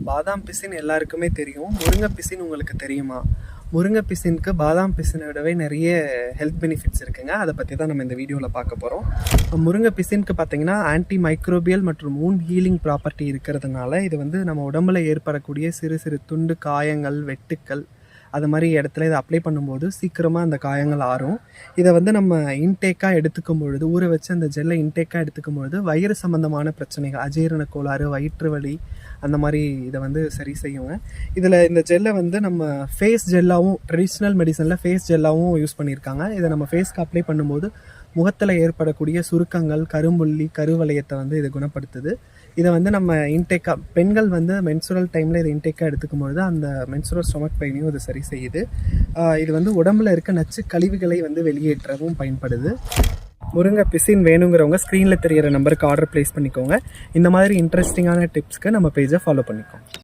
பாதாம் பிசின் எல்லாருக்குமே தெரியும். முருங்கை பிசின் உங்களுக்கு தெரியுமா? முருங்கை பிசினுக்கு பாதாம் பிசினை விடவே நிறைய ஹெல்த் பெனிஃபிட்ஸ் இருக்குங்க. அதை பற்றி தான் நம்ம இந்த வீடியோவில் பார்க்க போகிறோம். முருங்கை பிசினுக்கு பார்த்தீங்கன்னா ஆன்டி மைக்ரோபியல் மற்றும் வூண்ட் ஹீலிங் ப்ராப்பர்ட்டி இருக்கிறதுனால இது வந்து நம்ம உடம்புல ஏற்படக்கூடிய சிறு சிறு துண்டு காயங்கள், வெட்டுக்கள் அது மாதிரி இடத்துல இதை அப்ளை பண்ணும்போது சீக்கிரமாக அந்த காயங்கள் ஆறும். இதை வந்து நம்ம இன்டேக்காக எடுத்துக்கும் பொழுது, ஊற வச்சு அந்த ஜெல்லை இன்டேக்காக எடுத்துக்கும் பொழுது வயிறு சம்மந்தமான பிரச்சனைகள், அஜீரண கோளாறு, வயிற்று வலி அந்த மாதிரி இதை வந்து சரி செய்யுங்க. இதில் இந்த ஜெல்லை வந்து நம்ம ஃபேஸ் ஜெல்லாகவும், ட்ரெடிஷ்னல் மெடிசனில் ஃபேஸ் ஜெல்லாகவும் யூஸ் பண்ணியிருக்காங்க. இதை நம்ம ஃபேஸ்க்கு அப்ளை பண்ணும்போது முகத்தில் ஏற்படக்கூடிய சுருக்கங்கள், கரும்புள்ளி, கருவளையத்தை வந்து இது குணப்படுத்துது. இதை வந்து நம்ம இன்டேக்காக, பெண்கள் வந்து மென்சுரல் டைமில் இதை இன்டேக்காக எடுத்துக்கும் பொழுது அந்த மென்சுரல் ஸ்டொமக் பெயினையும் இது சரி செய்யுது. இது வந்து உடம்புல இருக்க நச்சு கழிவுகளை வந்து வெளியேற்றவும் பயன்படுது. முருங்கை பிசின் வேணுங்கிறவங்க ஸ்க்ரீனில் தெரிகிற நம்பருக்கு ஆர்டர் ப்ளேஸ் பண்ணிக்கோங்க. இந்த மாதிரி இன்ட்ரெஸ்டிங்கான டிப்ஸ்க்கு நம்ம பேஜை ஃபாலோ பண்ணிக்கோங்க.